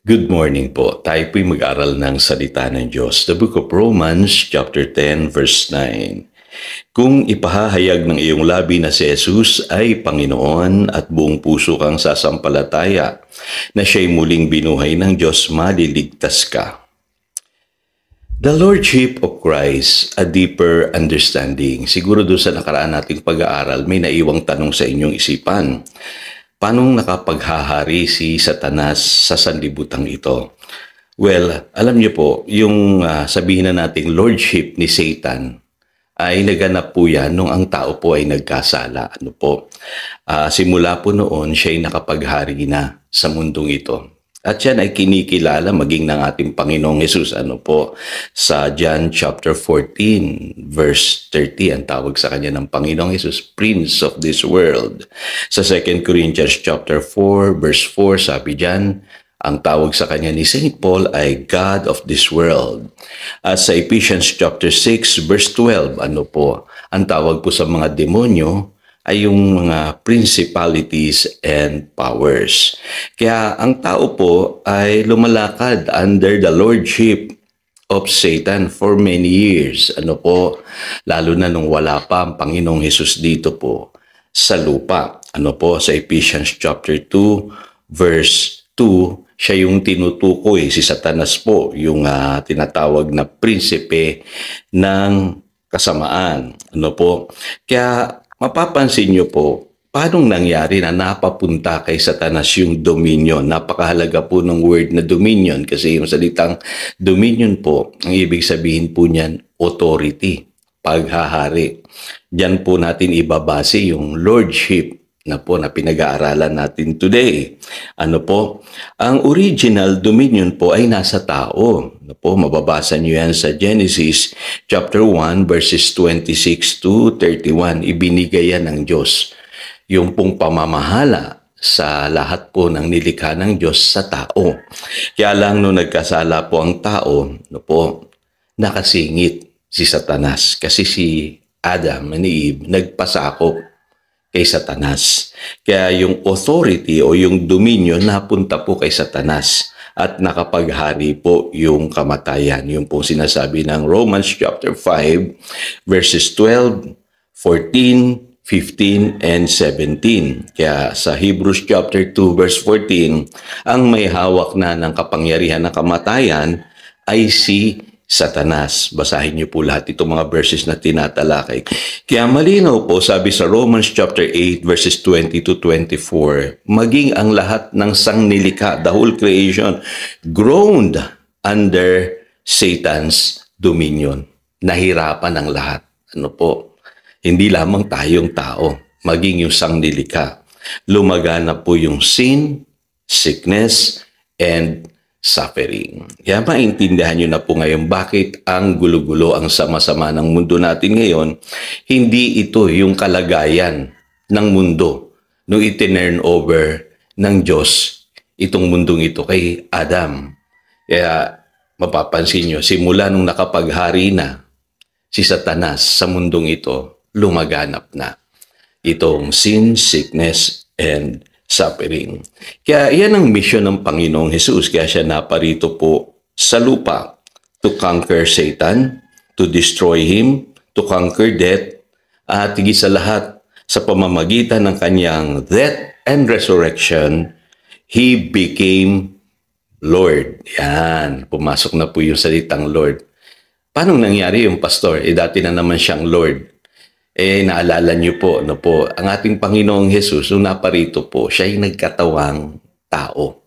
Good morning po. Tayo po'y mag-aral ng salita ng Diyos. The book of Romans, chapter 10, verse 9. Kung ipahahayag ng iyong labi na si Jesus ay Panginoon at buong puso kang sasampalataya na siya'y muling binuhay ng Diyos, maliligtas ka. The Lordship of Christ, a deeper understanding. Siguro doon sa nakaraan nating pag-aaral, may naiwang tanong sa inyong isipan. Paano nakapaghahari si Satanas sa sanlibutan ito? Well, alam niyo po, yung sabihin na nating lordship ni Satan ay naganap po yan nung ang tao po ay nagkasala. Simula po noon, siya ay nakapaghari na sa mundong ito. At yan ay kinikilala maging ng ating Panginoong Jesus. Sa John chapter 14, verse 30, ang tawag sa kanya ng Panginoong Jesus, Prince of this world. Sa 2 Corinthians chapter 4, verse 4, sabi dyan, ang tawag sa kanya ni St. Paul ay God of this world. At sa Ephesians chapter 6, verse 12, ang tawag po sa mga demonyo ay yung mga principalities and powers. Kaya ang tao po ay lumalakad under the lordship of Satan for many years. Lalo na nung wala pa ang Panginoong Jesus dito po sa lupa. Sa Ephesians chapter 2, verse 2, siya yung tinutukoy, si Satanas po, yung tinatawag na prinsipe ng kasamaan. Kaya mapapansin nyo po, paano nangyari na napapunta kay Satanas yung dominion? Napakahalaga po ng word na dominion kasi yung salitang dominion po, ang ibig sabihin po niyan, authority, paghahari. Diyan po natin ibabase yung lordship na pinag-aaralan natin today. Ang original dominion po ay nasa tao. Mababasa niyo yan sa Genesis chapter 1 verses 26 to 31. Ibinigay yan ng Diyos. Yung pong pamamahala sa lahat po ng nilikha ng Diyos sa tao. Kaya lang nung nagkasala po ang tao, nakasingit si Satanas kasi si Adam and Eve nagpasakop kay Satanas. Kaya yung authority o yung dominion napunta po kay Satanas at nakapaghari po yung kamatayan. Yung po sinasabi ng Romans chapter 5 verses 12, 14, 15, and 17. Kaya sa Hebrews chapter 2 verse 14, ang may hawak na ng kapangyarihan ng kamatayan ay si Satanas. Basahin niyo po lahat itong mga verses na tinatalakay. Kaya malinaw po, sabi sa Romans chapter 8 verses 20 to 24, maging ang lahat ng sangnilika, the whole creation, groaned under Satan's dominion. Nahirapan ang lahat. Hindi lamang tayong tao, maging yung sangnilika. Lumagana po yung sin, sickness, and suffering. Kaya maintindihan nyo na po ngayon bakit ang gulo-gulo, ang sama-sama ng mundo natin ngayon. Hindi ito yung kalagayan ng mundo nung itinurn over ng Diyos itong mundong ito kay Adam. Kaya mapapansin nyo, simula nung nakapaghari na si Satanas sa mundong ito, lumaganap na itong sin, sickness, and suffering. Kaya yan ang mission ng Panginoong Jesus. Kaya siya naparito po sa lupa to conquer Satan, to destroy him, to conquer death, at higit sa lahat, sa pamamagitan ng kanyang death and resurrection, he became Lord. Yan, pumasok na po yung salitang Lord. Paano nangyari yung pastor? Dati na naman siyang Lord. Naalala niyo po, ang ating Panginoong Jesus, nung naparito po, siya ay nagkatawang tao.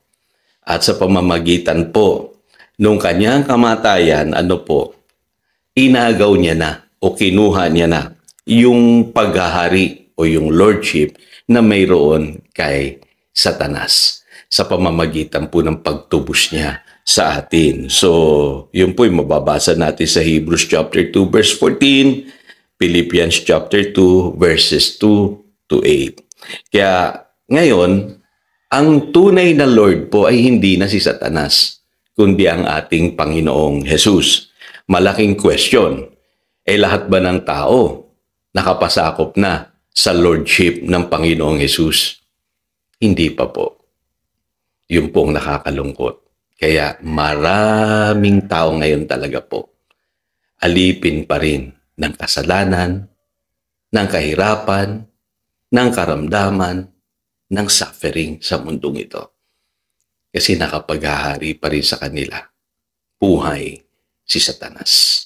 At sa pamamagitan po, nung kanyang kamatayan, inagaw niya na o kinuha niya na yung paghahari o yung lordship na mayroon kay Satanas sa pamamagitan po ng pagtubos niya sa atin. So, yun po yung mababasa natin sa Hebrews chapter 2 verse 14, Philippians chapter 2 verses 2 to 8. Kaya ngayon, ang tunay na Lord po ay hindi na si Satanas, kundi ang ating Panginoong Jesus. Malaking question, lahat ba ng tao nakapasakop na sa Lordship ng Panginoong Jesus? Hindi pa po. Yun pong nakakalungkot. Kaya maraming tao ngayon talaga po, alipin pa rin ng kasalanan, ng kahirapan, ng karamdaman, ng suffering sa mundong ito. Kasi nakapaghahari pa rin sa kanila, buhay si Satanas.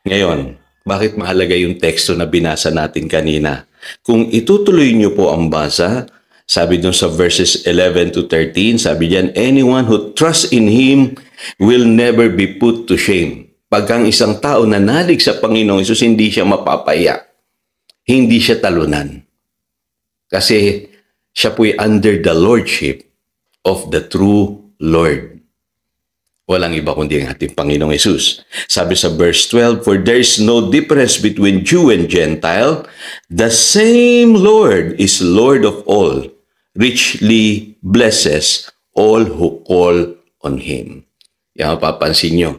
Ngayon, bakit mahalaga yung teksto na binasa natin kanina? Kung itutuloy niyo po ang basa, sabi dun sa verses 11 to 13, sabi diyan, anyone who trusts in Him will never be put to shame. Pagkang isang tao nanalig sa Panginoong Hesus, hindi siya mapapaya. Hindi siya talunan. Kasi siya po'y under the lordship of the true Lord. Walang iba kundi ang ating Panginoong Hesus. Sabi sa verse 12, for there is no difference between Jew and Gentile. The same Lord is Lord of all, richly blesses all who call on Him. Yan mapapansin nyo.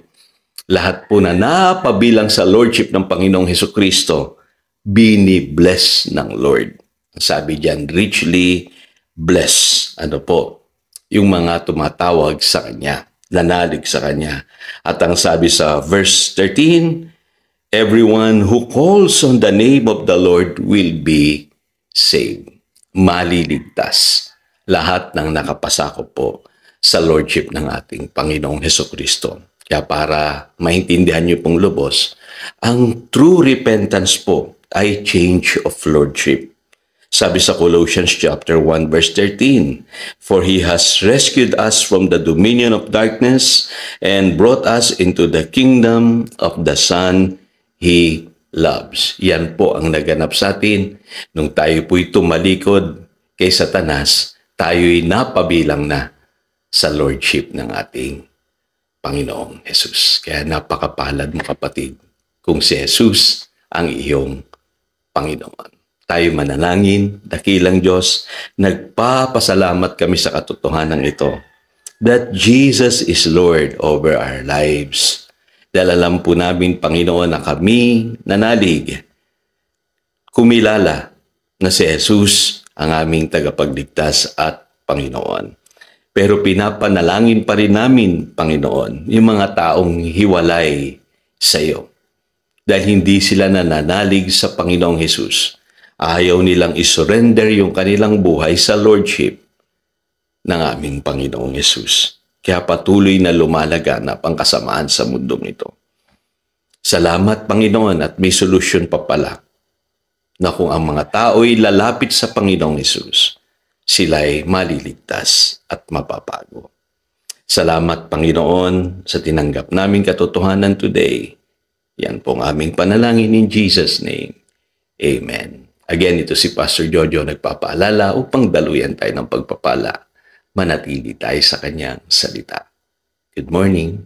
Lahat po na napabilang sa Lordship ng Panginoong Hesukristo, bini-bless ng Lord. Sabi diyan, richly bless. Ano po? Yung mga tumatawag sa Kanya, nanalig sa Kanya. At ang sabi sa verse 13, everyone who calls on the name of the Lord will be saved. Maliligtas. Lahat ng nakapasakop po sa Lordship ng ating Panginoong Hesukristo. Kaya para maintindihan niyo pong lubos, ang true repentance po ay change of Lordship. Sabi sa Colossians chapter 1 verse 13, for He has rescued us from the dominion of darkness and brought us into the kingdom of the Son He loves. Yan po ang naganap sa atin. Nung tayo po'y tumalikod kay Satanas, tayo'y napabilang na sa Lordship ng ating Panginoong Hesus. Kaya napakapalad mo kapatid kung si Hesus ang iyong Panginoon. Tayo manalangin, dakilang Diyos, nagpapasalamat kami sa katotohanan ito that Jesus is Lord over our lives. Dahil alam po namin, Panginoon, na kami nanalig, kumilala na si Jesus ang aming tagapagligtas at Panginoon. Pero pinapanalangin pa rin namin, Panginoon, yung mga taong hiwalay sa iyo. Dahil hindi sila nananalig sa Panginoong Hesus. Ayaw nilang isurrender yung kanilang buhay sa Lordship ng aming Panginoong Hesus. Kaya patuloy na lumalaganap ang kasamaan sa mundong ito. Salamat, Panginoon, at may solusyon pa pala na kung ang mga tao'y lalapit sa Panginoong Hesus, sila'y maliligtas at mapapago. Salamat, Panginoon, sa tinanggap naming katotohanan today. Yan pong aming panalangin in Jesus' name. Amen. Again, ito si Pastor Jojo nagpapaalala upang daluyan tayo ng pagpapala. Manatili tayo sa kanyang salita. Good morning.